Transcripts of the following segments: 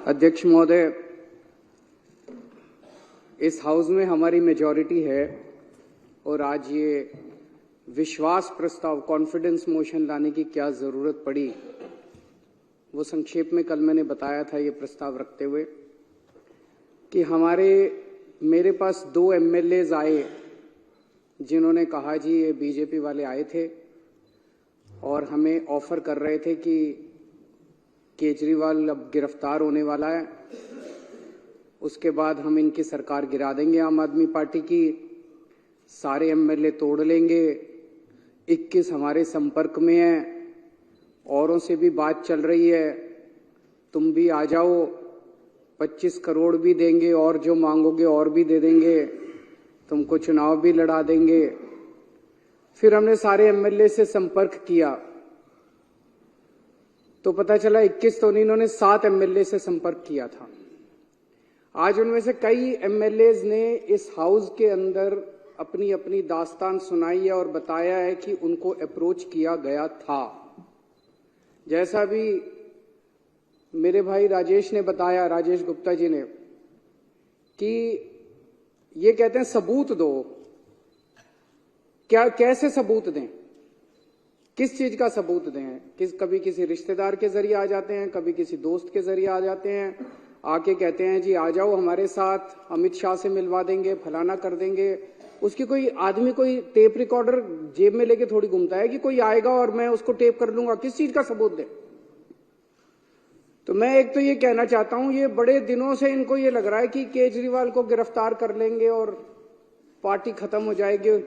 अध्यक्ष महोदय, इस हाउस में हमारी मेजॉरिटी है और आज ये विश्वास प्रस्ताव कॉन्फिडेंस मोशन लाने की क्या जरूरत पड़ी, वो संक्षेप में कल मैंने बताया था ये प्रस्ताव रखते हुए कि मेरे पास 2 एमएलएज आए जिन्होंने कहा जी ये बीजेपी वाले आए थे और हमें ऑफर कर रहे थे कि केजरीवाल अब गिरफ्तार होने वाला है, उसके बाद हम इनकी सरकार गिरा देंगे आम आदमी पार्टी की, सारे एमएलए तोड़ लेंगे, 21 हमारे संपर्क में हैं, औरों से भी बात चल रही है, तुम भी आ जाओ, 25 करोड़ भी देंगे और जो मांगोगे और भी दे देंगे, तुमको चुनाव भी लड़ा देंगे। फिर हमने सारे एमएलए से संपर्क किया तो पता चला 21 तो नहीं, इन्होंने 7 एमएलए से संपर्क किया था। आज उनमें से कई एमएलएज ने इस हाउस के अंदर अपनी अपनी दास्तान सुनाई है और बताया है कि उनको अप्रोच किया गया था। जैसा भी मेरे भाई राजेश ने बताया, राजेश गुप्ता जी ने, कि ये कहते हैं सबूत दो। कैसे सबूत दें? किस चीज का सबूत दें? कभी किसी रिश्तेदार के जरिए आ जाते हैं, कभी किसी दोस्त के जरिए आ जाते हैं, आके कहते हैं जी आ जाओ हमारे साथ, अमित शाह से मिलवा देंगे, फलाना कर देंगे। उसकी कोई आदमी कोई टेप रिकॉर्डर जेब में लेके थोड़ी घूमता है कि कोई आएगा और मैं उसको टेप कर लूंगा। किस चीज का सबूत दे? तो मैं एक तो ये कहना चाहता हूं, ये बड़े दिनों से इनको ये लग रहा है कि केजरीवाल को गिरफ्तार कर लेंगे और पार्टी खत्म हो जाएगी।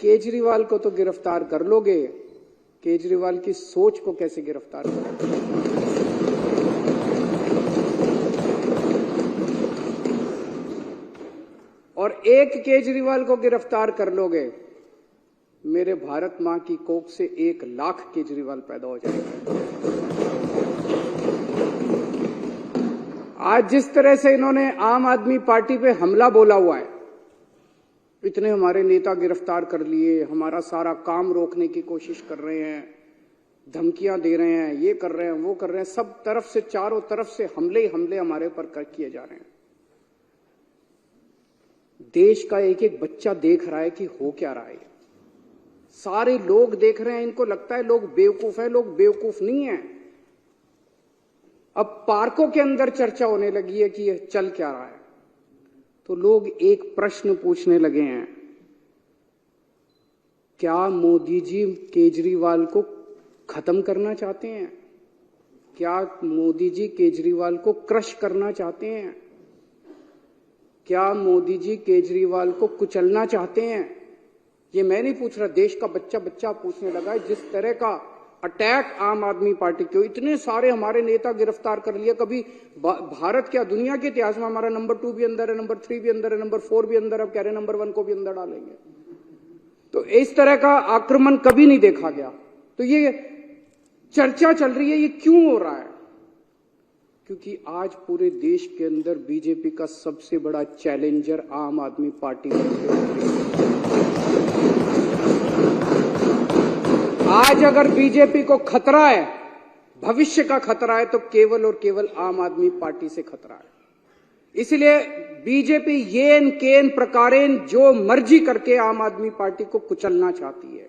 केजरीवाल को तो गिरफ्तार कर लोगे, केजरीवाल की सोच को कैसे गिरफ्तार करोगे? और एक केजरीवाल को गिरफ्तार कर लोगे, मेरे भारत मां की कोख से 1 लाख केजरीवाल पैदा हो जाएंगे। आज जिस तरह से इन्होंने आम आदमी पार्टी पे हमला बोला हुआ है, इतने हमारे नेता गिरफ्तार कर लिए, हमारा सारा काम रोकने की कोशिश कर रहे हैं, धमकियां दे रहे हैं, ये कर रहे हैं, वो कर रहे हैं, सब तरफ से, चारों तरफ से हमले ही हमले हमारे ऊपर किए जा रहे हैं। देश का एक एक बच्चा देख रहा है कि हो क्या रहा है। सारे लोग देख रहे हैं, इनको लगता है लोग बेवकूफ है, लोग बेवकूफ नहीं है। अब पार्कों के अंदर चर्चा होने लगी है कि यह चल क्या रहा है, तो लोग एक प्रश्न पूछने लगे हैं, क्या मोदी जी केजरीवाल को खत्म करना चाहते हैं? क्या मोदी जी केजरीवाल को क्रश करना चाहते हैं? क्या मोदी जी केजरीवाल को कुचलना चाहते हैं? ये मैं नहीं पूछ रहा, देश का बच्चा बच्चा पूछने लगा है। जिस तरह का अटैक आम आदमी पार्टी के, इतने सारे हमारे नेता गिरफ्तार कर लिया, कभी भारत क्या दुनिया के इतिहास में हमारा नंबर 2 भी अंदर है, नंबर 3 भी अंदर है, नंबर 4 भी अंदर, अब कह रहे नंबर 1 को भी अंदर डालेंगे। तो इस तरह का आक्रमण कभी नहीं देखा गया। तो ये चर्चा चल रही है, ये क्यों हो रहा है? क्योंकि आज पूरे देश के अंदर बीजेपी का सबसे बड़ा चैलेंजर आम आदमी पार्टी है। आज अगर बीजेपी को खतरा है, भविष्य का खतरा है, तो केवल और केवल आम आदमी पार्टी से खतरा है। इसलिए बीजेपी येन केन प्रकारेन जो मर्जी करके आम आदमी पार्टी को कुचलना चाहती है।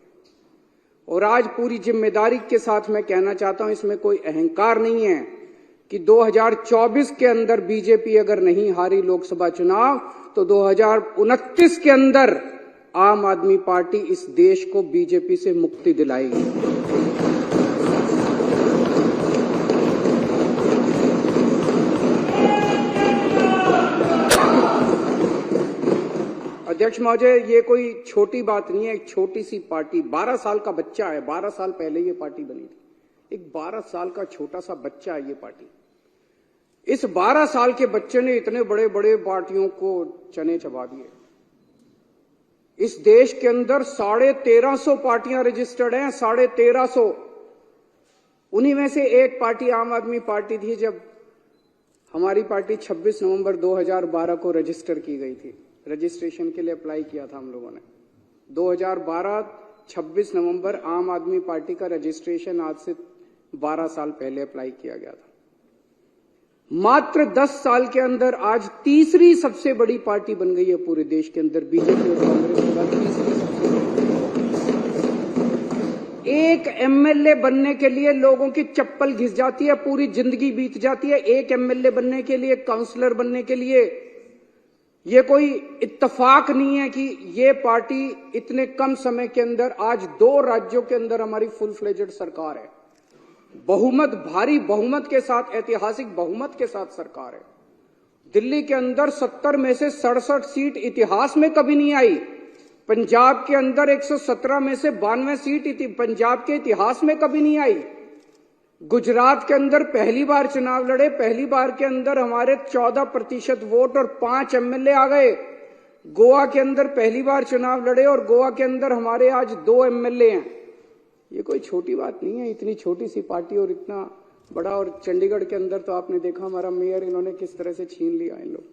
और आज पूरी जिम्मेदारी के साथ मैं कहना चाहता हूं, इसमें कोई अहंकार नहीं है कि 2024 के अंदर बीजेपी अगर नहीं हारी लोकसभा चुनाव, तो 2029 के अंदर आम आदमी पार्टी इस देश को बीजेपी से मुक्ति दिलाएगी। अध्यक्ष महोदय, ये कोई छोटी बात नहीं है। एक छोटी सी पार्टी, 12 साल का बच्चा है, 12 साल पहले ये पार्टी बनी थी। एक 12 साल का छोटा सा बच्चा है ये पार्टी। इस 12 साल के बच्चे ने इतने बड़े बड़े पार्टियों को चने चबा दिए। इस देश के अंदर 1350 पार्टियां रजिस्टर्ड हैं, 1350। उन्हीं में से एक पार्टी आम आदमी पार्टी थी। जब हमारी पार्टी 26 नवंबर 2012 को रजिस्टर की गई थी, रजिस्ट्रेशन के लिए अप्लाई किया था हम लोगों ने। 2012 26 नवंबर आम आदमी पार्टी का रजिस्ट्रेशन आज से 12 साल पहले अप्लाई किया गया था। मात्र 10 साल के अंदर आज तीसरी सबसे बड़ी पार्टी बन गई है पूरे देश के अंदर। बीजेपी और कांग्रेस के बाद तीसरी सबसे बड़ी। एक एमएलए बनने के लिए लोगों की चप्पल घिस जाती है, पूरी जिंदगी बीत जाती है एक एमएलए बनने के लिए, काउंसलर बनने के लिए। ये कोई इत्तेफाक नहीं है कि ये पार्टी इतने कम समय के अंदर आज 2 राज्यों के अंदर हमारी फुल फ्लेजेड सरकार है, बहुमत, भारी बहुमत के साथ, ऐतिहासिक बहुमत के साथ सरकार है। दिल्ली के अंदर 70 में से 67 सीट इतिहास में कभी नहीं आई। पंजाब के अंदर 117 में से 92 सीट पंजाब के इतिहास में कभी नहीं आई। गुजरात के अंदर पहली बार चुनाव लड़े, पहली बार के अंदर हमारे 14% वोट और 5 एमएलए आ गए। गोवा के अंदर पहली बार चुनाव लड़े और गोवा के अंदर हमारे आज 2 एमएलए हैं। ये कोई छोटी बात नहीं है, इतनी छोटी सी पार्टी और इतना बड़ा। और चंडीगढ़ के अंदर तो आपने देखा हमारा मेयर इन्होंने किस तरह से छीन लिया इन लोग।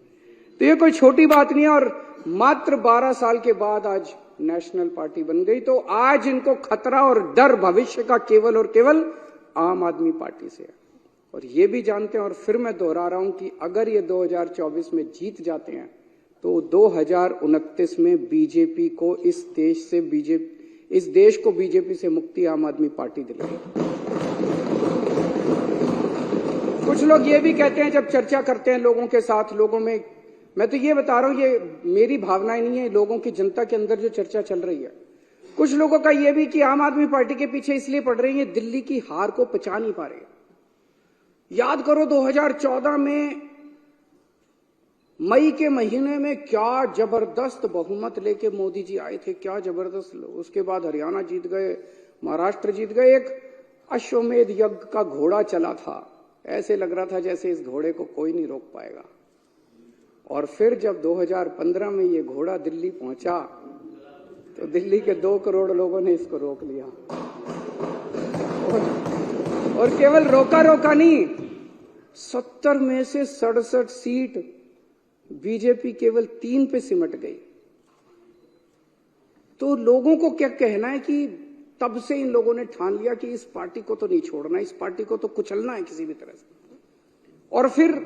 तो ये कोई छोटी बात नहीं है। और मात्र 12 साल के बाद आज नेशनल पार्टी बन गई। तो आज इनको खतरा और डर भविष्य का केवल और केवल आम आदमी पार्टी से है। और ये भी जानते हैं, और फिर मैं दोहरा रहा हूं कि अगर ये 2024 में जीत जाते हैं तो 2029 में बीजेपी को इस देश को बीजेपी से मुक्ति आम आदमी पार्टी दिलाएगी। कुछ लोग ये भी कहते हैं जब चर्चा करते हैं लोगों के साथ, लोगों में, मैं तो ये बता रहा हूं, ये मेरी भावनाएं नहीं है, लोगों की, जनता के अंदर जो चर्चा चल रही है, कुछ लोगों का ये भी कि आम आदमी पार्टी के पीछे इसलिए पड़ रही है, दिल्ली की हार को पचा नहीं पा रहे। याद करो 2014 में मई के महीने में क्या जबरदस्त बहुमत लेके मोदी जी आए थे, क्या जबरदस्त। उसके बाद हरियाणा जीत गए, महाराष्ट्र जीत गए। एक अश्वमेध यज्ञ का घोड़ा चला था, ऐसे लग रहा था जैसे इस घोड़े को कोई नहीं रोक पाएगा। और फिर जब 2015 में ये घोड़ा दिल्ली पहुंचा तो दिल्ली के 2 करोड़ लोगों ने इसको रोक लिया। और केवल रोका नहीं, 70 में से 67 सीट बीजेपी केवल 3 पे सिमट गई। तो लोगों को क्या कहना है कि तब से इन लोगों ने ठान लिया कि इस पार्टी को तो नहीं छोड़ना, इस पार्टी को तो कुचलना है किसी भी तरह से। और फिर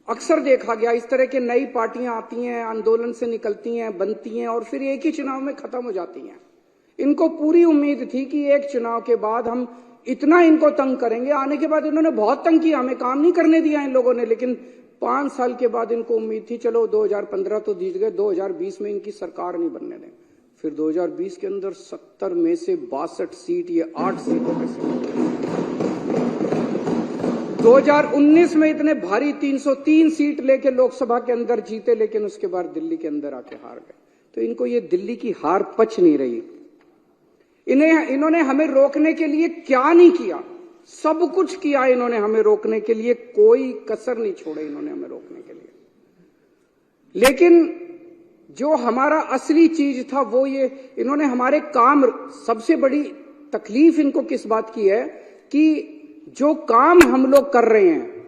अक्सर देखा गया इस तरह की नई पार्टियां आती हैं, आंदोलन से निकलती हैं, बनती हैं और फिर एक ही चुनाव में खत्म हो जाती हैं। इनको पूरी उम्मीद थी कि एक चुनाव के बाद हम इतना इनको तंग करेंगे, आने के बाद इन्होंने बहुत तंग किया, हमें काम नहीं करने दिया इन लोगों ने। लेकिन 5 साल के बाद इनको उम्मीद थी चलो 2015 तो जीत गए, 2020 में इनकी सरकार नहीं बनने दें। फिर 2020 के अंदर 70 में से 62 सीट, ये 8 सीटों पे से 2019 में इतने भारी 303 सीट लेके लोकसभा के अंदर जीते, लेकिन उसके बाद दिल्ली के अंदर आके हार गए। तो इनको ये दिल्ली की हार पच नहीं रही। इन्होंने हमें रोकने के लिए क्या नहीं किया, सब कुछ किया इन्होंने हमें रोकने के लिए, कोई कसर नहीं छोड़े इन्होंने हमें रोकने के लिए। लेकिन जो हमारा असली चीज था वो ये, इन्होंने हमारे काम, सबसे बड़ी तकलीफ इनको किस बात की है कि जो काम हम लोग कर रहे हैं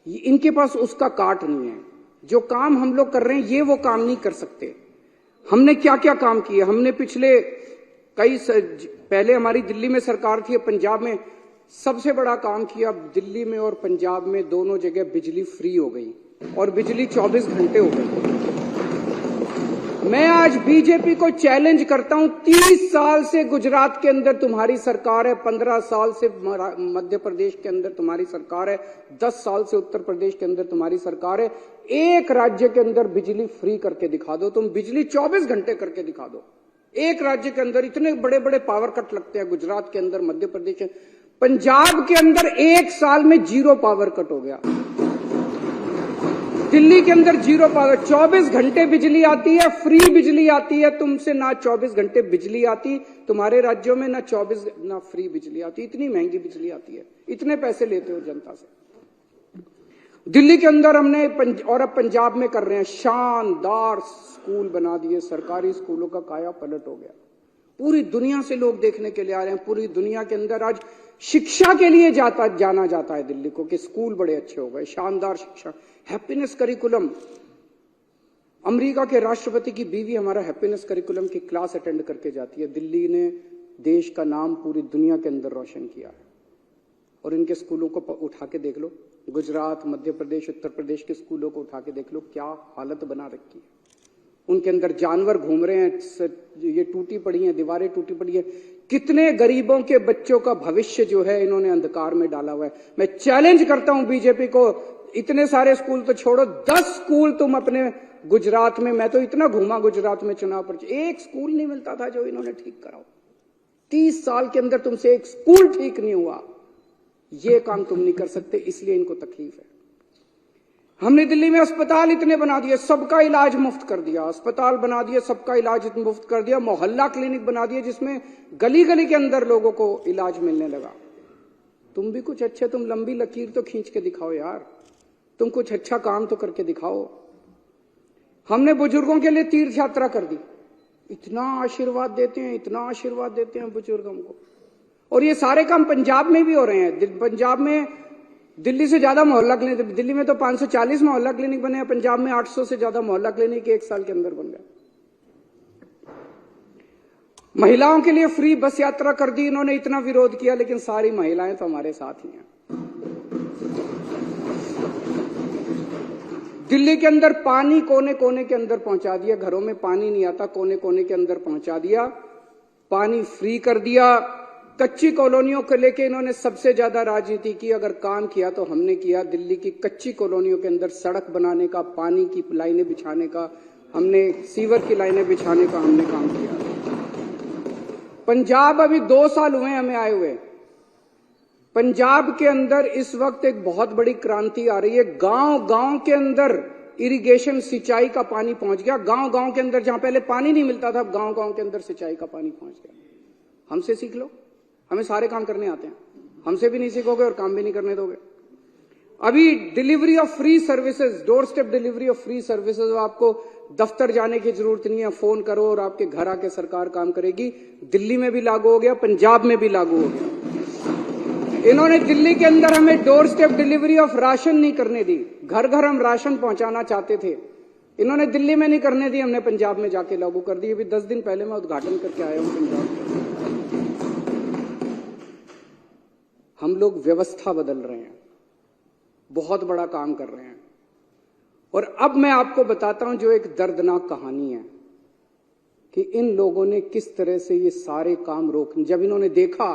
इनके पास उसका काट नहीं है। जो काम हम लोग कर रहे हैं ये वो काम नहीं कर सकते। हमने क्या क्या काम किए, हमने पिछले पहले हमारी दिल्ली में सरकार थी, पंजाब में सबसे बड़ा काम किया। दिल्ली में और पंजाब में दोनों जगह बिजली फ्री हो गई और बिजली 24 घंटे हो गई। मैं आज बीजेपी को चैलेंज करता हूं, 30 साल से गुजरात के अंदर तुम्हारी सरकार है, 15 साल से मध्य प्रदेश के अंदर तुम्हारी सरकार है, 10 साल से उत्तर प्रदेश के अंदर तुम्हारी सरकार है। एक राज्य के अंदर बिजली फ्री करके दिखा दो, तुम बिजली 24 घंटे करके दिखा दो। एक राज्य के अंदर इतने बड़े बड़े पावर कट लगते हैं, गुजरात के अंदर, मध्य प्रदेश, पंजाब के अंदर 1 साल में 0 पावर कट हो गया। दिल्ली के अंदर 0 पावर, 24 घंटे बिजली आती है, फ्री बिजली आती है। तुमसे ना 24 घंटे बिजली आती, तुम्हारे राज्यों में ना 24 ना फ्री बिजली आती। इतनी महंगी बिजली आती है, इतने पैसे लेते हो जनता से। दिल्ली के अंदर हमने और अब पंजाब में कर रहे हैं, शानदार स्कूल बना दिए, सरकारी स्कूलों का काया पलट हो गया। पूरी दुनिया से लोग देखने के लिए आ रहे हैं। पूरी दुनिया के अंदर आज शिक्षा के लिए जाना जाता है दिल्ली को कि स्कूल बड़े अच्छे हो गए, शानदार शिक्षा, हैप्पीनेस करिकुलम। अमेरिका के राष्ट्रपति की बीवी हमारा हैप्पीनेस करिकुलम की क्लास अटेंड करके जाती है। दिल्ली ने देश का नाम पूरी दुनिया के अंदर रोशन किया है। और इनके स्कूलों को उठा के देख लो, गुजरात, मध्य प्रदेश, उत्तर प्रदेश के स्कूलों को उठा के देख लो, क्या हालत बना रखी है। उनके अंदर जानवर घूम रहे हैं, ये टूटी पड़ी हैं, दीवारें टूटी पड़ी है। कितने गरीबों के बच्चों का भविष्य जो है इन्होंने अंधकार में डाला हुआ है। मैं चैलेंज करता हूं बीजेपी को, इतने सारे स्कूल तो छोड़ो, 10 स्कूल तुम अपने गुजरात में, मैं तो इतना घूमा गुजरात में चुनाव पर, एक स्कूल नहीं मिलता था जो इन्होंने ठीक कराओ। 30 साल के अंदर तुमसे एक स्कूल ठीक नहीं हुआ। ये काम तुम नहीं कर सकते, इसलिए इनको तकलीफ है। हमने दिल्ली में अस्पताल इतने बना दिए, सबका इलाज मुफ्त कर दिया, अस्पताल बना दिए, सबका इलाज मुफ्त कर दिया, मोहल्ला क्लिनिक बना दिए जिसमें गली गली के अंदर लोगों को इलाज मिलने लगा। तुम भी कुछ अच्छे, तुम लंबी लकीर तो खींच के दिखाओ यार, तुम कुछ अच्छा काम तो करके दिखाओ। हमने बुजुर्गों के लिए तीर्थ यात्रा कर दी, इतना आशीर्वाद देते हैं, इतना आशीर्वाद देते हैं बुजुर्गों को। और ये सारे काम पंजाब में भी हो रहे हैं। पंजाब में दिल्ली से ज्यादा मोहल्ला क्लिनिक, दिल्ली में तो 540 मोहल्ला क्लिनिक बने हैं, पंजाब में 800 से ज्यादा मोहल्ला क्लिनिक 1 साल के अंदर बन गए। महिलाओं के लिए फ्री बस यात्रा कर दी इन्होंने, इतना विरोध किया, लेकिन सारी महिलाएं तो हमारे साथ ही हैं। दिल्ली के अंदर पानी कोने कोने के अंदर पहुंचा दिया, घरों में पानी नहीं आता, कोने कोने के अंदर पहुंचा दिया, पानी फ्री कर दिया। कच्ची कॉलोनियों को लेके इन्होंने सबसे ज्यादा राजनीति की, अगर काम किया तो हमने किया। दिल्ली की कच्ची कॉलोनियों के अंदर सड़क बनाने का, पानी की लाइनें बिछाने का, हमने सीवर की लाइनें बिछाने का हमने काम किया। पंजाब अभी 2 साल हुए हमें आए हुए, पंजाब के अंदर इस वक्त एक बहुत बड़ी क्रांति आ रही है। गांव गांव के अंदर इरिगेशन, सिंचाई का पानी पहुंच गया। गांव गांव के अंदर जहां पहले पानी नहीं मिलता था, अब गांव गांव के अंदर सिंचाई का पानी पहुंच गया। हमसे सीख लो, हमें सारे काम करने आते हैं, हमसे भी नहीं सीखोगे और काम भी नहीं करने दोगे। अभी delivery of free services, door step delivery of free services, आपको दफ्तर जाने की जरूरत नहीं है, फोन करो और आपके घर आके सरकार काम करेगी। दिल्ली में भी लागू हो गया, पंजाब में भी लागू हो गया। इन्होंने दिल्ली के अंदर हमें door step delivery of ration नहीं करने दी, घर घर हम राशन पहुंचाना चाहते थे, इन्होंने दिल्ली में नहीं करने दी, हमने पंजाब में जाके लागू कर दी। अभी 10 दिन पहले मैं उद्घाटन करके आया हूं पंजाब में। हम लोग व्यवस्था बदल रहे हैं, बहुत बड़ा काम कर रहे हैं। और अब मैं आपको बताता हूं जो एक दर्दनाक कहानी है कि इन लोगों ने किस तरह से ये सारे काम रोक, जब इन्होंने देखा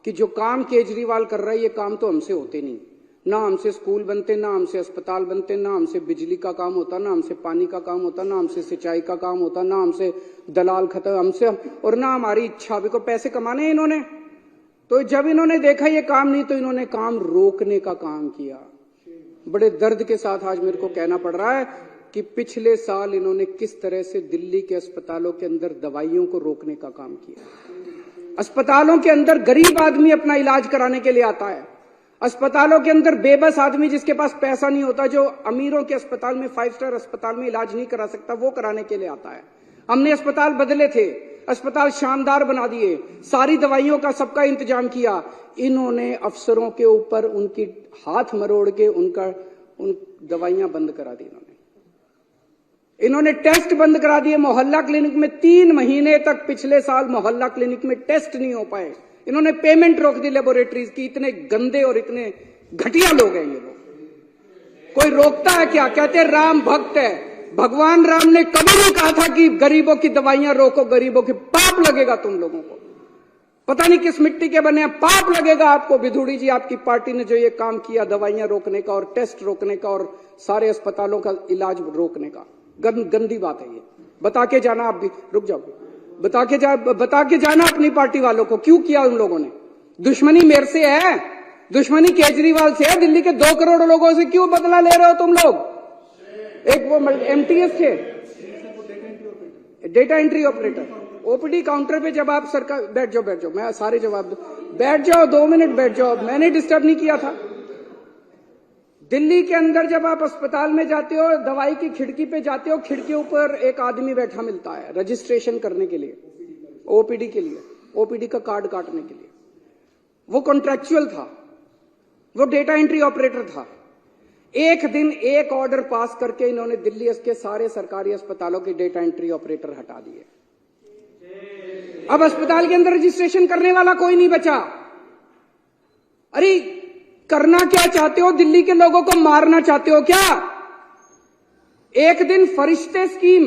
कि जो काम केजरीवाल कर रहा है ये काम तो हमसे होते नहीं, ना हमसे स्कूल बनते, ना हमसे अस्पताल बनते, ना हमसे बिजली का काम होता, ना हमसे पानी का काम होता, ना हमसे सिंचाई का काम होता, ना हमसे दलाल खत्म, हमसे और ना हमारी इच्छा, अभी को पैसे कमाने हैं इन्होंने। तो जब इन्होंने देखा ये काम नहीं, तो इन्होंने काम रोकने का काम किया। बड़े दर्द के साथ आज मेरे को कहना पड़ रहा है कि पिछले साल इन्होंने किस तरह से दिल्ली के अस्पतालों के अंदर दवाइयों को रोकने का काम किया। अस्पतालों के अंदर गरीब आदमी अपना इलाज कराने के लिए आता है, अस्पतालों के अंदर बेबस आदमी जिसके पास पैसा नहीं होता, जो अमीरों के अस्पताल में, 5 स्टार अस्पताल में इलाज नहीं करा सकता, वो कराने के लिए आता है। हमने अस्पताल बदले थे, अस्पताल शानदार बना दिए, सारी दवाइयों का सबका इंतजाम किया। इन्होंने अफसरों के ऊपर उनकी हाथ मरोड़ के उन दवाइयां बंद करा दी। इन्होंने टेस्ट बंद करा दिए। मोहल्ला क्लिनिक में 3 महीने तक पिछले साल मोहल्ला क्लिनिक में टेस्ट नहीं हो पाए। इन्होंने पेमेंट रोक दी लेबोरेटरीज की। इतने गंदे और इतने घटिया लोग हैं ये लोग। कोई रोकता है क्या? कहते हैं राम भक्त है। भगवान राम ने कभी नहीं कहा था कि गरीबों की दवाइयां रोको, गरीबों के पाप लगेगा तुम लोगों को। पता नहीं किस मिट्टी के बने हैं, पाप लगेगा आपको। विधुड़ी जी, आपकी पार्टी ने जो ये काम किया दवाइयां रोकने का और टेस्ट रोकने का और सारे अस्पतालों का इलाज रोकने का, गंदी बात है ये। बता के जाना, आप भी रुक जाओ, बता के जाना अपनी पार्टी वालों को क्यों किया उन लोगों ने। दुश्मनी मेरे से है, दुश्मनी केजरीवाल से है। दिल्ली के 2 करोड़ लोगों से क्यों बदला ले रहे हो तुम लोग? एक वो एमटीएस थे, data entry operator, OPD counter पे जब आप सरकार, बैठ जाओ, मैं सारे जवाब दूं, बैठ जाओ 2 मिनट बैठ जाओ, मैंने डिस्टर्ब नहीं किया था। दिल्ली के अंदर जब आप अस्पताल में जाते हो, दवाई की खिड़की पे जाते हो, खिड़की ऊपर एक आदमी बैठा मिलता है रजिस्ट्रेशन करने के लिए, ओपीडी के लिए, ओपीडी का कार्ड काटने के लिए। वो कॉन्ट्रैक्चुअल था, वो डेटा एंट्री ऑपरेटर था। एक दिन एक ऑर्डर पास करके इन्होंने दिल्ली के सारे सरकारी अस्पतालों के डेटा एंट्री ऑपरेटर हटा दिए। अब अस्पताल के अंदर रजिस्ट्रेशन करने वाला कोई नहीं बचा। अरे करना क्या चाहते हो? दिल्ली के लोगों को मारना चाहते हो क्या? एक दिन फरिश्ते स्कीम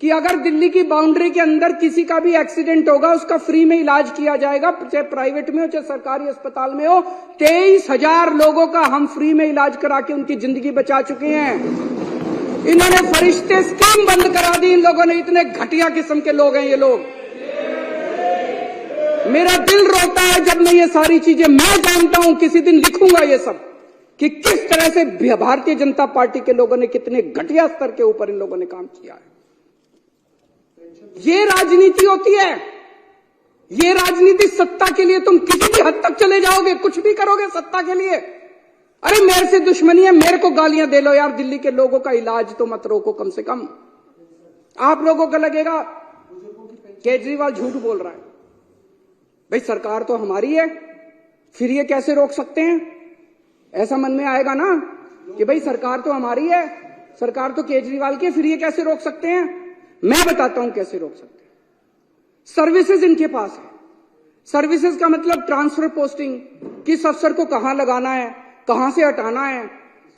कि अगर दिल्ली की बाउंड्री के अंदर किसी का भी एक्सीडेंट होगा उसका फ्री में इलाज किया जाएगा, चाहे प्राइवेट में हो चाहे सरकारी अस्पताल में हो। 23,000 लोगों का हम फ्री में इलाज करा के उनकी जिंदगी बचा चुके हैं। इन्होंने फरिश्ते स्कीम बंद करा दी। इन लोगों ने, इतने घटिया किस्म के लोग हैं ये लोग। मेरा दिल रोता है जब मैं ये सारी चीजें, मैं जानता हूं किसी दिन लिखूंगा ये सब कि किस तरह से भारतीय जनता पार्टी के लोगों ने कितने घटिया स्तर के ऊपर इन लोगों ने काम किया है। ये राजनीति होती है। ये राजनीति सत्ता के लिए तुम किसी भी हद तक चले जाओगे, कुछ भी करोगे सत्ता के लिए। अरे मेरे से दुश्मनी है, मेरे को गालियां दे लो यार, दिल्ली के लोगों का इलाज तो मत रोको कम से कम। आप लोगों को लगेगा केजरीवाल झूठ बोल रहा है। भाई सरकार तो हमारी है, फिर ये कैसे रोक सकते हैं? ऐसा मन में आएगा ना कि भाई सरकार तो हमारी है, सरकार तो केजरीवाल की है, फिर ये कैसे रोक सकते हैं? मैं बताता हूं कैसे रोक सकते हैं। सर्विसेज इनके पास है। सर्विसेज का मतलब ट्रांसफर पोस्टिंग, किस अफसर को कहां लगाना है, कहां से हटाना है,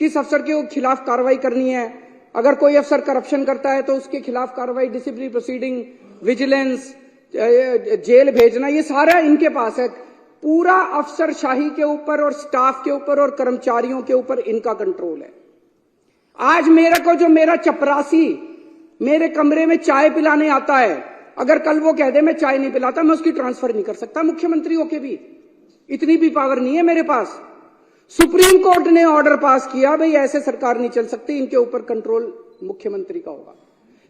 किस अफसर के खिलाफ कार्रवाई करनी है। अगर कोई अफसर करप्शन करता है तो उसके खिलाफ कार्रवाई, डिसिप्लिनरी प्रोसीडिंग, विजिलेंस, जेल भेजना, ये सारा इनके पास है। पूरा अफसरशाही के ऊपर और स्टाफ के ऊपर और कर्मचारियों के ऊपर इनका कंट्रोल है। आज मेरे को जो मेरा चपरासी मेरे कमरे में चाय पिलाने आता है, अगर कल वो कह दे मैं चाय नहीं पिलाता, मैं उसकी ट्रांसफर नहीं कर सकता मुख्यमंत्री होके भी। इतनी भी पावर नहीं है मेरे पास। सुप्रीम कोर्ट ने ऑर्डर पास किया, भाई ऐसे सरकार नहीं चल सकती, इनके ऊपर कंट्रोल मुख्यमंत्री का होगा।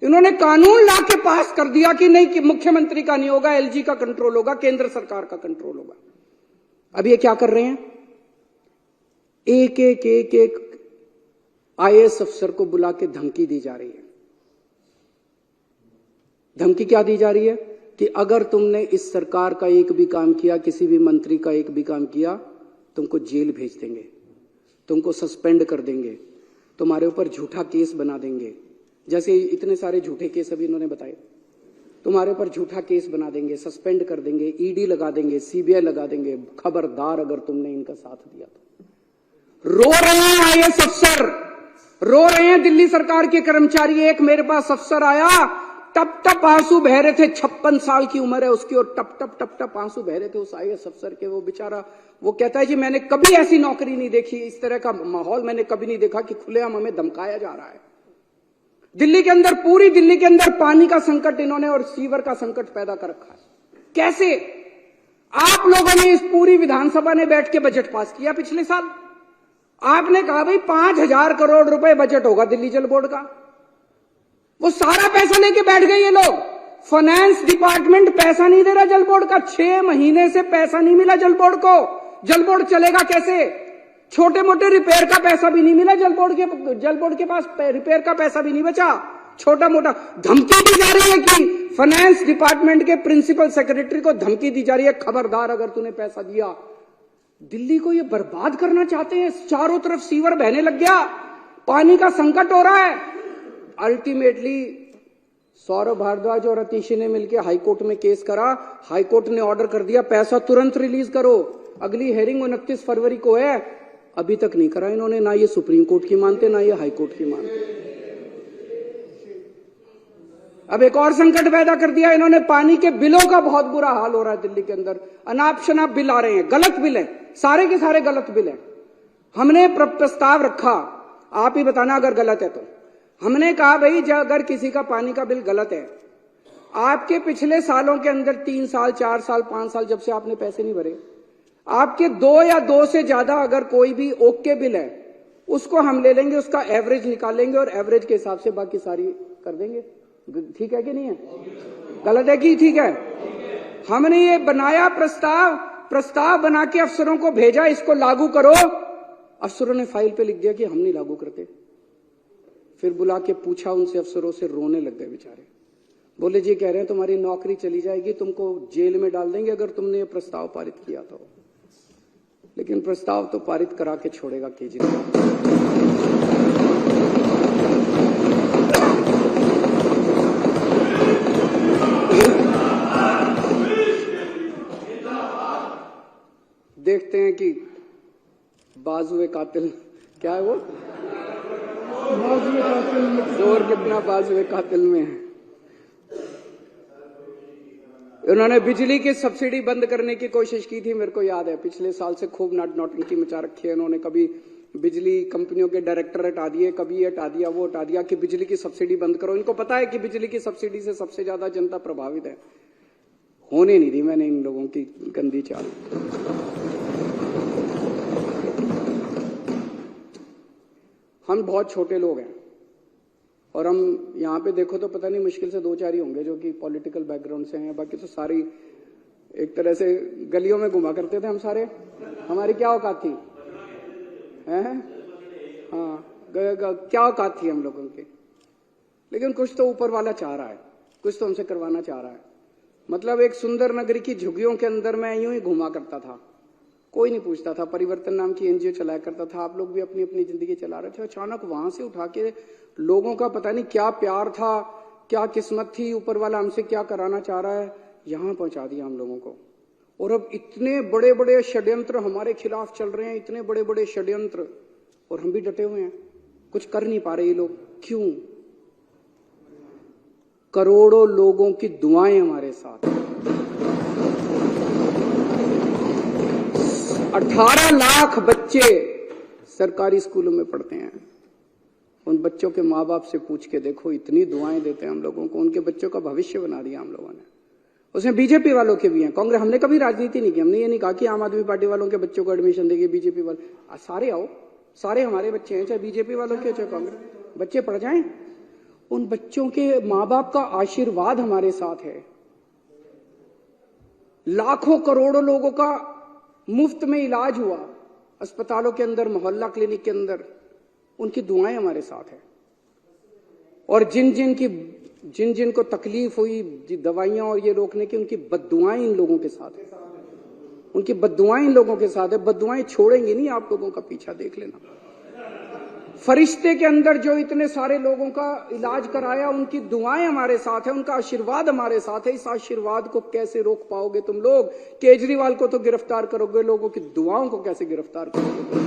इन्होंने कानून ला के पास कर दिया कि नहीं, कि मुख्यमंत्री का नहीं होगा, एलजी का कंट्रोल होगा, केंद्र सरकार का कंट्रोल होगा। अब ये क्या कर रहे हैं? एक एक एक एक आईएएस अफसर को बुला के धमकी दी जा रही है। धमकी क्या दी जा रही है? कि अगर तुमने इस सरकार का एक भी काम किया, किसी भी मंत्री का एक भी काम किया, तुमको जेल भेज देंगे, तुमको सस्पेंड कर देंगे, तुम्हारे ऊपर झूठा केस बना देंगे। जैसे इतने सारे झूठे केस अभी इन्होंने बताए, तुम्हारे ऊपर झूठा केस बना देंगे, सस्पेंड कर देंगे, ईडी लगा देंगे, सीबीआई लगा देंगे। खबरदार अगर तुमने इनका साथ दिया तो। रो रहे हैं आईएएस अफसर, रो रहे हैं दिल्ली सरकार के कर्मचारी। एक मेरे पास अफसर आया, टप टप आंसू बह रहे थे, 56 साल की उम्र है उसकी, और टप टप आंसू बह रहे थे उस आईएएस अफसर के। वो बेचारा, वो कहता है जी मैंने कभी ऐसी नौकरी नहीं देखी, इस तरह का माहौल मैंने कभी नहीं देखा कि खुलेआम हमें धमकाया जा रहा है। दिल्ली के अंदर, पूरी दिल्ली के अंदर पानी का संकट इन्होंने और सीवर का संकट पैदा कर रखा है। कैसे? आप लोगों ने इस पूरी विधानसभा ने बैठ के बजट पास किया पिछले साल। आपने कहा भाई 5,000 करोड़ रुपए बजट होगा दिल्ली जल बोर्ड का। वो सारा पैसा लेके बैठ गए ये लोग। फाइनेंस डिपार्टमेंट पैसा नहीं दे रहा जल बोर्ड का। 6 महीने से पैसा नहीं मिला जल बोर्ड को। जल बोर्ड चलेगा कैसे? छोटे मोटे रिपेयर का पैसा भी नहीं मिला जल बोर्ड के पास रिपेयर का पैसा भी नहीं बचा। छोटा मोटा धमकी दी जा रही है कि फाइनेंस डिपार्टमेंट के प्रिंसिपल सेक्रेटरी को धमकी दी जा रही है, खबरदार अगर तूने पैसा दिया। दिल्ली को ये बर्बाद करना चाहते हैं। चारों तरफ सीवर बहने लग गया, पानी का संकट हो रहा है। अल्टीमेटली सौरभ भारद्वाज और अतीशी ने मिलकर हाईकोर्ट में केस करा। हाईकोर्ट ने ऑर्डर कर दिया पैसा तुरंत रिलीज करो। अगली हेयरिंग 29 फरवरी को है, अभी तक नहीं करा इन्होंने। ना ये सुप्रीम कोर्ट की मानते, ना ये हाईकोर्ट की मानते। अब एक और संकट पैदा कर दिया इन्होंने। पानी के बिलों का बहुत बुरा हाल हो रहा है दिल्ली के अंदर। अनाप शनाप बिल आ रहे हैं, गलत बिल है, सारे के सारे गलत बिल है। हमने प्रस्ताव रखा, आप ही बताना अगर गलत है तो। हमने कहा भाई अगर किसी का पानी का बिल गलत है, आपके पिछले सालों के अंदर 3 साल 4 साल 5 साल जब से आपने पैसे नहीं भरे, आपके 2 या 2 से ज्यादा अगर कोई भी ओके बिल है, उसको हम ले लेंगे, उसका एवरेज निकालेंगे और एवरेज के हिसाब से बाकी सारी कर देंगे। ठीक है कि नहीं है? गलत है कि ठीक है? हमने ये बनाया प्रस्ताव बना के अफसरों को भेजा, इसको लागू करो। अफसरों ने फाइल पे लिख दिया कि हम नहीं लागू करते। फिर बुला के पूछा उनसे, अफसरों से, रोने लग गए बेचारे। बोले जी कह रहे हैं तुम्हारी नौकरी चली जाएगी, तुमको जेल में डाल देंगे अगर तुमने ये प्रस्ताव पारित किया तो। लेकिन प्रस्ताव तो पारित करा के छोड़ेगा केजरीवाल। देखते हैं कि बाजुए कातिल, क्या है वो? बाजुए कातिल, जोर कितना बाजुए कातिल में है। उन्होंने बिजली की सब्सिडी बंद करने की कोशिश की थी, मेरे को याद है। पिछले साल से खूब नौटंकी मचा रखी है उन्होंने। कभी बिजली कंपनियों के डायरेक्टर हटा दिए, कभी ये हटा दिया, वो हटा दिया कि बिजली की सब्सिडी बंद करो। इनको पता है कि बिजली की सब्सिडी से सबसे ज्यादा जनता प्रभावित है। होने नहीं दी मैंने इन लोगों की गंदी चाल। हम बहुत छोटे लोग हैं और हम यहाँ पे देखो तो पता नहीं मुश्किल से 2-4 ही होंगे जो कि पॉलिटिकल बैकग्राउंड से हैं। बाकी तो सारी एक तरह से गलियों में घुमा करते थे हम सारे। हमारी क्या औकात थी? हैं? हाँ, क्या औकात थी हम लोगों की? लेकिन कुछ तो ऊपर वाला चाह रहा है, कुछ तो हमसे करवाना चाह रहा है। मतलब एक सुंदर नगरी की झुग्गियों के अंदर मैं यूं ही घुमा करता था, कोई नहीं पूछता था। परिवर्तन नाम की एनजीओ चलाया करता था, आप लोग भी अपनी अपनी जिंदगी चला रहे थे। अचानक वहां से उठा के लोगों का पता नहीं क्या प्यार था, क्या किस्मत थी, ऊपर वाला हमसे क्या कराना चाह रहा है, यहां पहुंचा दिया हम लोगों को। और अब इतने बड़े बड़े षड्यंत्र हमारे खिलाफ चल रहे हैं, इतने बड़े बड़े षड्यंत्र, और हम भी डटे हुए हैं, कुछ कर नहीं पा रहे ये लोग। क्यों? करोड़ों लोगों की दुआएं हमारे साथ। 18 लाख बच्चे सरकारी स्कूलों में पढ़ते हैं। उन बच्चों के माँ बाप से पूछ के देखो, इतनी दुआएं देते हैं हम लोगों को। उनके बच्चों का भविष्य बना दिया हम लोगों ने। उसमें बीजेपी वालों के भी हैं, कांग्रेस। हमने कभी राजनीति नहीं की, हमने ये नहीं कहा कि आम आदमी पार्टी वालों के बच्चों को एडमिशन देंगे, बीजेपी वाले। सारे आओ, सारे हमारे बच्चे हैं, चाहे बीजेपी वालों के चाहे कांग्रेस। बच्चे पढ़ जाएं। उन बच्चों के माँ बाप का आशीर्वाद हमारे साथ है। लाखों करोड़ों लोगों का मुफ्त में इलाज हुआ अस्पतालों के अंदर, मोहल्ला क्लिनिक के अंदर। उनकी दुआएं हमारे साथ है। और जिन जिन को तकलीफ हुई दवाइयां और ये रोकने की, उनकी बद्दुआएं इन लोगों के साथ है। उनकी बद्दुआएं इन लोगों के साथ है। बद्दुआएं छोड़ेंगी नहीं आप लोगों का, पीछा देख लेना। फरिश्ते के अंदर जो इतने सारे लोगों का इलाज कराया, उनकी दुआएं हमारे साथ है, उनका आशीर्वाद हमारे साथ है। इस आशीर्वाद को कैसे रोक पाओगे तुम लोग? केजरीवाल को तो गिरफ्तार करोगे, लोगों की दुआओं को कैसे गिरफ्तार करोगे?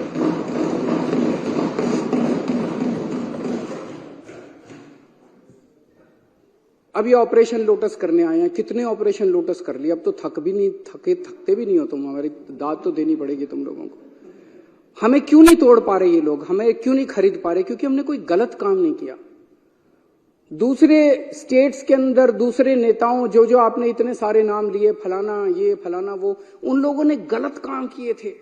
अब ये ऑपरेशन लोटस करने आए हैं। कितने ऑपरेशन लोटस कर लिए? अब तो थकते भी नहीं हो तुम। हमारी दाद तो देनी पड़ेगी तुम लोगों को। हमें क्यों नहीं तोड़ पा रहे ये लोग? हमें क्यों नहीं खरीद पा रहे? क्योंकि हमने कोई गलत काम नहीं किया। दूसरे स्टेट्स के अंदर दूसरे नेताओं जो आपने इतने सारे नाम लिए, फलाना ये फलाना वो, उन लोगों ने गलत काम किए थे।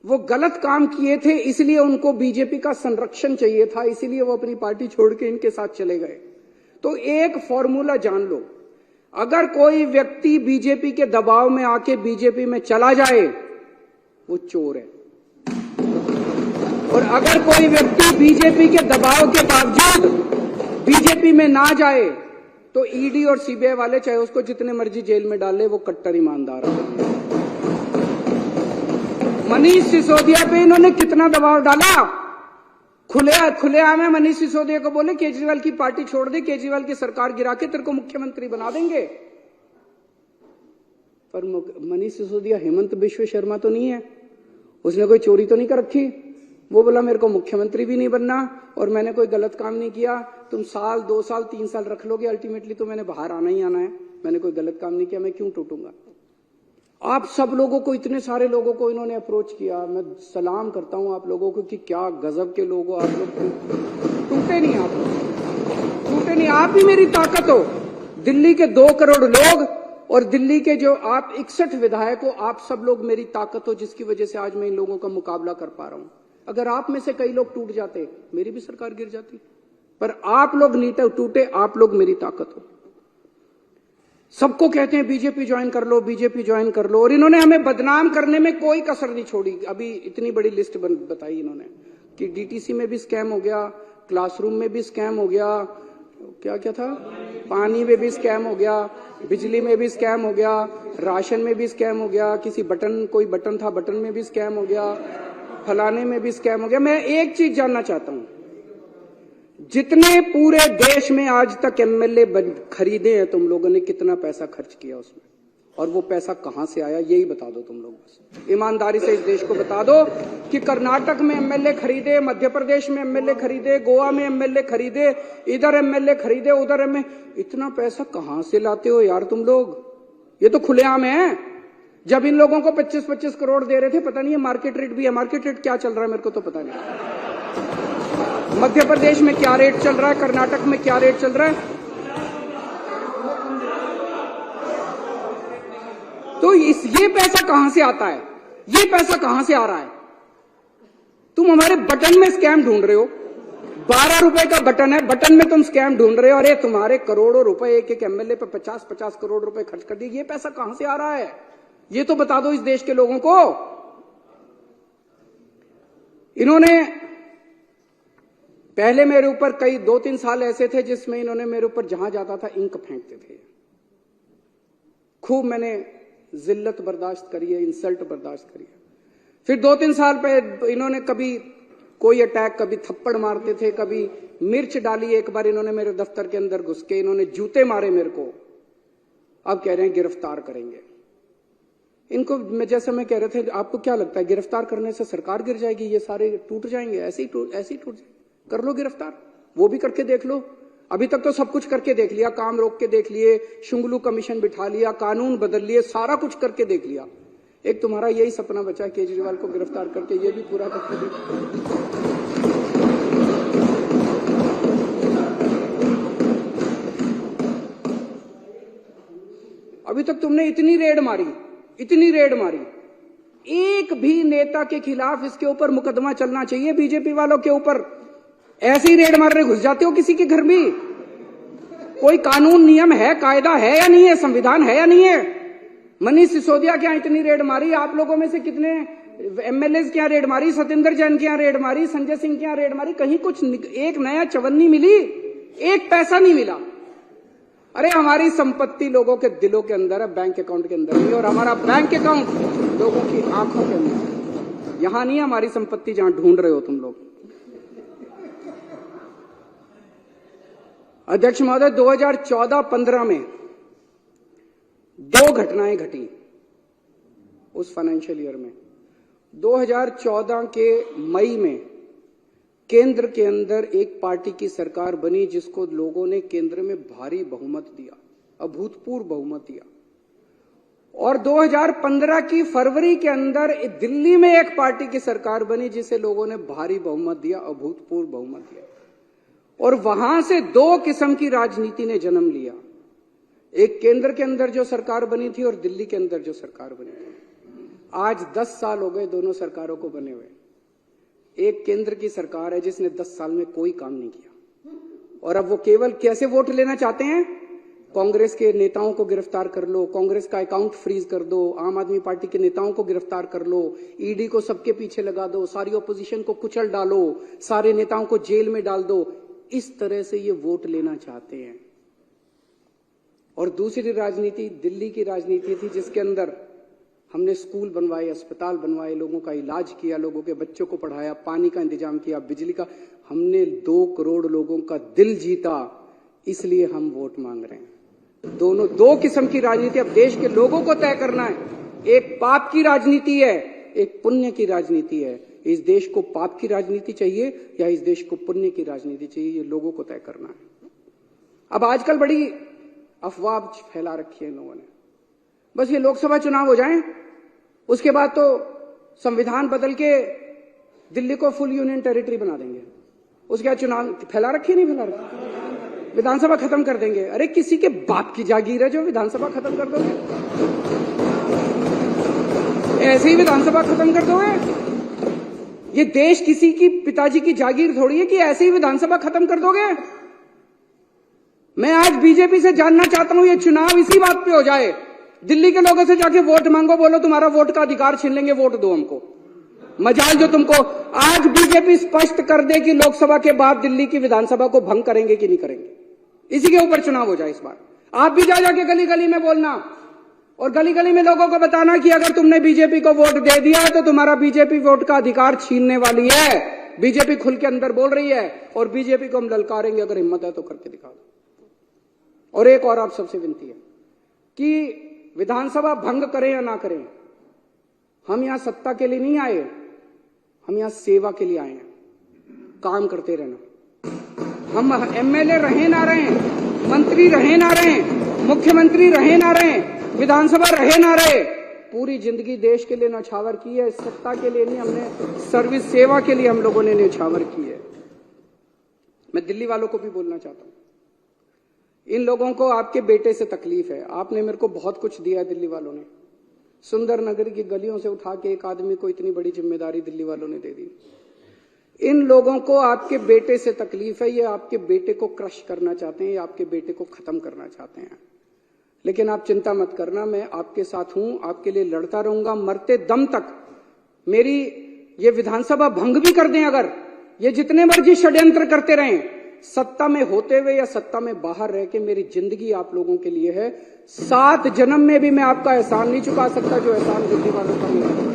वो गलत काम किए थे, इसलिए उनको बीजेपी का संरक्षण चाहिए था, इसीलिए वो अपनी पार्टी छोड़ के इनके साथ चले गए। तो एक फॉर्मूला जान लो, अगर कोई व्यक्ति बीजेपी के दबाव में आके बीजेपी में चला जाए, वो चोर है। और अगर कोई व्यक्ति बीजेपी के दबाव के बावजूद बीजेपी में ना जाए, तो ईडी और सीबीआई वाले चाहे उसको जितने मर्जी जेल में डाले, वो कट्टर ईमानदार है। मनीष सिसोदिया पे इन्होंने कितना दबाव डाला। खुलेआम है। मनीष सिसोदिया को बोले केजरीवाल की पार्टी छोड़ दे, केजरीवाल की सरकार गिरा के तेरे को मुख्यमंत्री बना देंगे। पर मनीष सिसोदिया हेमंत बिश्व शर्मा तो नहीं है, उसने कोई चोरी तो नहीं कर रखी। वो बोला मेरे को मुख्यमंत्री भी नहीं बनना और मैंने कोई गलत काम नहीं किया। तुम 1 2 साल 3 साल रख लोगे, अल्टीमेटली तो मैंने बाहर आना ही आना है। मैंने कोई गलत काम नहीं किया, मैं क्यों टूटूंगा? आप सब लोगों को, इतने सारे लोगों को इन्होंने अप्रोच किया। मैं सलाम करता हूं आप लोगों को कि क्या गजब के लोग हो आप लोग। टूटे नहीं, आप टूटे नहीं। आप ही मेरी ताकत हो। दिल्ली के 2 करोड़ लोग और दिल्ली के जो आप 61 विधायक हो, आप सब लोग मेरी ताकत हो, जिसकी वजह से आज मैं इन लोगों का मुकाबला कर पा रहा हूं। अगर आप में से कई लोग टूट जाते, मेरी भी सरकार गिर जाती। पर आप लोग नहीं टूटे, आप लोग मेरी ताकत हो। सबको कहते हैं बीजेपी ज्वाइन कर लो, बीजेपी ज्वाइन कर लो, और इन्होंने हमें बदनाम करने में कोई कसर नहीं छोड़ी। अभी इतनी बड़ी लिस्ट बताई इन्होंने कि डीटीसी में भी स्कैम हो गया, क्लासरूम में भी स्कैम हो गया, क्या क्या था, पानी में भी स्कैम हो गया, बिजली में भी स्कैम हो गया, राशन में भी स्कैम हो गया, किसी बटन, कोई बटन था बटन में भी स्कैम हो गया, फलाने में भी स्कैम हो गया। मैं एक चीज जानना चाहता हूं, जितने पूरे देश में आज तक एमएलए खरीदे हैं तुम लोगों ने, कितना पैसा खर्च किया उसमें? और वो पैसा कहां से आया यही बता दो तुम लोग। बस ईमानदारी से इस देश को बता दो कि कर्नाटक में एमएलए खरीदे, मध्य प्रदेश में एमएलए खरीदे, गोवा में एमएलए खरीदे, इधर एमएलए खरीदे, उधर एमएलए। इतना पैसा कहां से लाते हो यार तुम लोग? ये तो खुलेआम है। जब इन लोगों को 25-25 करोड़ दे रहे थे, पता नहीं है मार्केट रेट भी है, मार्केट रेट क्या चल रहा है मेरे को तो पता नहीं। मध्य प्रदेश में क्या रेट चल रहा है, कर्नाटक में क्या रेट चल रहा है। तो ये पैसा कहां से आता है? ये पैसा कहां से आ रहा है? तुम हमारे बटन में स्कैम ढूंढ रहे हो। 12 रुपए का बटन है, बटन में तुम स्कैम ढूंढ रहे हो। अरे तुम्हारे करोड़ों रुपए एक एक एमएलए पे 50-50 करोड़ रुपए खर्च कर दिए। ये पैसा कहां से आ रहा है? ये तो बता दो इस देश के लोगों को। इन्होंने पहले मेरे ऊपर कई 2-3 साल ऐसे थे जिसमें इन्होंने मेरे ऊपर जहां जाता था इंक फेंकते थे। खूब मैंने जिल्लत बर्दाश्त करी है, इंसल्ट बर्दाश्त करी है। फिर 2-3 साल पे इन्होंने कभी कोई अटैक, कभी थप्पड़ मारते थे, कभी मिर्च डाली। एक बार इन्होंने मेरे दफ्तर के अंदर घुस के इन्होंने जूते मारे मेरे को। अब कह रहे हैं गिरफ्तार करेंगे इनको। जैसे मैं कह रहे थे, आपको क्या लगता है गिरफ्तार करने से सरकार गिर जाएगी, ये सारे टूट जाएंगे? ऐसे ही टूट जाएंगे। कर लो गिरफ्तार, वो भी करके देख लो। अभी तक तो सब कुछ करके देख लिया, काम रोक के देख लिए, शुंगलू कमीशन बिठा लिया, कानून बदल लिए, सारा कुछ करके देख लिया। एक तुम्हारा यही सपना बचा है केजरीवाल को गिरफ्तार करके, ये भी पूरा करके देखो। अभी तक तुमने इतनी रेड मारी, एक भी नेता के खिलाफ इसके ऊपर मुकदमा चलना चाहिए। बीजेपी वालों के ऊपर ऐसे ही रेड मारने घुस जाते हो किसी के घर भी। कोई कानून नियम है, कायदा है या नहीं है, संविधान है या नहीं है? मनीष सिसोदिया के यहां इतनी रेड मारी, आप लोगों में से कितने एमएलए के यहां रेड मारी, सत्येंद्र जैन के यहां रेड मारी, संजय सिंह के यहां रेड मारी, कहीं कुछ एक नया चवन्नी मिली? एक पैसा नहीं मिला। अरे हमारी संपत्ति लोगों के दिलों के अंदर है, बैंक अकाउंट के अंदर नहीं। और हमारा बैंक अकाउंट लोगों की आंखों के अंदर। यहां नहीं है हमारी संपत्ति जहां ढूंढ रहे हो तुम लोग। अध्यक्ष महोदय, 2014-15 में 2 घटनाएं घटी उस फाइनेंशियल ईयर में। 2014 के मई में केंद्र के अंदर एक पार्टी की सरकार बनी जिसको लोगों ने केंद्र में भारी बहुमत दिया, अभूतपूर्व बहुमत दिया। और 2015 की फरवरी के अंदर दिल्ली में एक पार्टी की सरकार बनी जिसे लोगों ने भारी बहुमत दिया, अभूतपूर्व बहुमत दिया। और वहां से 2 किस्म की राजनीति ने जन्म लिया। एक केंद्र के अंदर जो सरकार बनी थी और दिल्ली के अंदर जो सरकार बनी थी। आज 10 साल हो गए दोनों सरकारों को बने हुए। एक केंद्र की सरकार है जिसने 10 साल में कोई काम नहीं किया, और अब वो केवल कैसे वोट लेना चाहते हैं? कांग्रेस के नेताओं को गिरफ्तार कर लो, कांग्रेस का अकाउंट फ्रीज कर दो, आम आदमी पार्टी के नेताओं को गिरफ्तार कर लो, ईडी को सबके पीछे लगा दो, सारी ऑपोजिशन को कुचल डालो, सारे नेताओं को जेल में डाल दो। इस तरह से ये वोट लेना चाहते हैं। और दूसरी राजनीति दिल्ली की राजनीति थी जिसके अंदर हमने स्कूल बनवाए, अस्पताल बनवाए, लोगों का इलाज किया, लोगों के बच्चों को पढ़ाया, पानी का इंतजाम किया, बिजली का। हमने 2 करोड़ लोगों का दिल जीता, इसलिए हम वोट मांग रहे हैं। दोनों 2 किस्म की राजनीति अब देश के लोगों को तय करना है। एक पाप की राजनीति है, एक पुण्य की राजनीति है। इस देश को पाप की राजनीति चाहिए या इस देश को पुण्य की राजनीति चाहिए, ये लोगों को तय करना है। अब आजकल बड़ी अफवाह फैला रखी है इन लोगों ने। बस ये लोकसभा चुनाव हो जाएं, उसके बाद तो संविधान बदल के दिल्ली को फुल यूनियन टेरिटरी बना देंगे। उसके बाद चुनाव फैला रखी नहीं फैला रखी, विधानसभा खत्म कर देंगे। अरे किसी के बाप की जागीर है जो विधानसभा खत्म कर दोगे? ऐसे ही विधानसभा खत्म कर दोगे? ये देश किसी की पिताजी की जागीर थोड़ी है कि ऐसे ही विधानसभा खत्म कर दोगे। मैं आज बीजेपी से जानना चाहता हूं, ये चुनाव इसी बात पे हो जाए, दिल्ली के लोगों से जाके वोट मांगो, बोलो तुम्हारा वोट का अधिकार छीन लेंगे, वोट दो हमको। मजाल जो तुमको। आज बीजेपी स्पष्ट कर दे कि लोकसभा के बाद दिल्ली की विधानसभा को भंग करेंगे कि नहीं करेंगे, इसी के ऊपर चुनाव हो जाए इस बार। आप भी जा जाके गली गली में बोलना और गली गली में लोगों को बताना कि अगर तुमने बीजेपी को वोट दे दिया है तो तुम्हारा बीजेपी वोट का अधिकार छीनने वाली है। बीजेपी खुल के अंदर बोल रही है और बीजेपी को हम ललकारेंगे, अगर हिम्मत है तो करके दिखा दो। और एक और आप सबसे विनती है कि विधानसभा भंग करें या ना करें, हम यहां सत्ता के लिए नहीं आए, हम यहां सेवा के लिए आए हैं, काम करते रहना। हम एमएलए रहे ना रहे, मंत्री रहे ना रहे, मुख्यमंत्री रहे ना रहे, विधानसभा रहे ना रहे, पूरी जिंदगी देश के लिए न्यौछावर की है, सत्ता के लिए नहीं, हमने सर्विस सेवा के लिए हम लोगों ने न्यौछावर की है। मैं दिल्ली वालों को भी बोलना चाहता हूं, इन लोगों को आपके बेटे से तकलीफ है। आपने मेरे को बहुत कुछ दिया है दिल्ली वालों ने, सुंदर नगर की गलियों से उठा के एक आदमी को इतनी बड़ी जिम्मेदारी दिल्ली वालों ने दे दी। इन लोगों को आपके बेटे से तकलीफ है, ये आपके बेटे को क्रश करना चाहते हैं, ये आपके बेटे को खत्म करना चाहते हैं। लेकिन आप चिंता मत करना, मैं आपके साथ हूं, आपके लिए लड़ता रहूंगा मरते दम तक। मेरी ये विधानसभा भंग भी कर दें अगर, ये जितने मर्जी षड्यंत्र करते रहें, सत्ता में होते हुए या सत्ता में बाहर रह के मेरी जिंदगी आप लोगों के लिए है। 7 जन्म में भी मैं आपका एहसान नहीं चुका सकता जो एहसान दिल्ली वालों का मेरा है।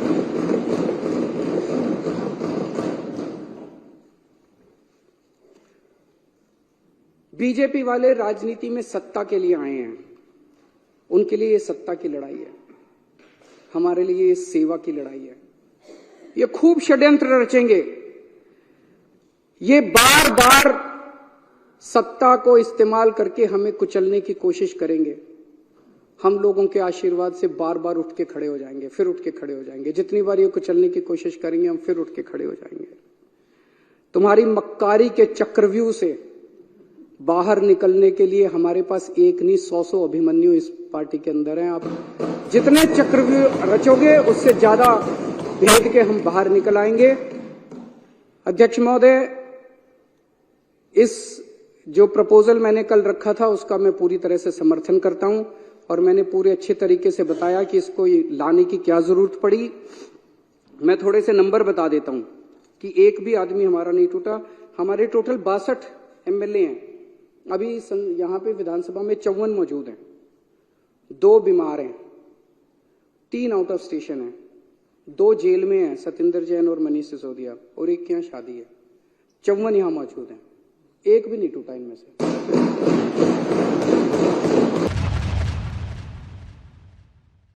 बीजेपी वाले राजनीति में सत्ता के लिए आए हैं, उनके लिए ये सत्ता की लड़ाई है, हमारे लिए ये सेवा की लड़ाई है। ये खूब षड्यंत्र रचेंगे, ये बार बार सत्ता को इस्तेमाल करके हमें कुचलने की कोशिश करेंगे। हम लोगों के आशीर्वाद से बार बार उठ के खड़े हो जाएंगे, फिर उठ के खड़े हो जाएंगे। जितनी बार ये कुचलने की कोशिश करेंगे हम फिर उठ के खड़े हो जाएंगे। तुम्हारी मक्कारी के चक्रव्यूह से बाहर निकलने के लिए हमारे पास एक नहीं 100 अभिमन्यु इस पार्टी के अंदर हैं। आप जितने चक्रव्यूह रचोगे उससे ज्यादा भेद के हम बाहर निकल आएंगे। अध्यक्ष महोदय, इस जो प्रपोजल मैंने कल रखा था उसका मैं पूरी तरह से समर्थन करता हूं और मैंने पूरे अच्छे तरीके से बताया कि इसको लाने की क्या जरूरत पड़ी। मैं थोड़े से नंबर बता देता हूं कि एक भी आदमी हमारा नहीं टूटा। हमारे टोटल 62 एमएलए हैं, अभी यहां पे विधानसभा में 54 मौजूद हैं, 2 बीमार हैं, 3 आउट ऑफ स्टेशन हैं, 2 जेल में हैं, सतिंदर जैन और मनीष सिसोदिया, और एक के यहां शादी है। 54 यहां मौजूद हैं, एक भी नहीं टूटा इनमें से।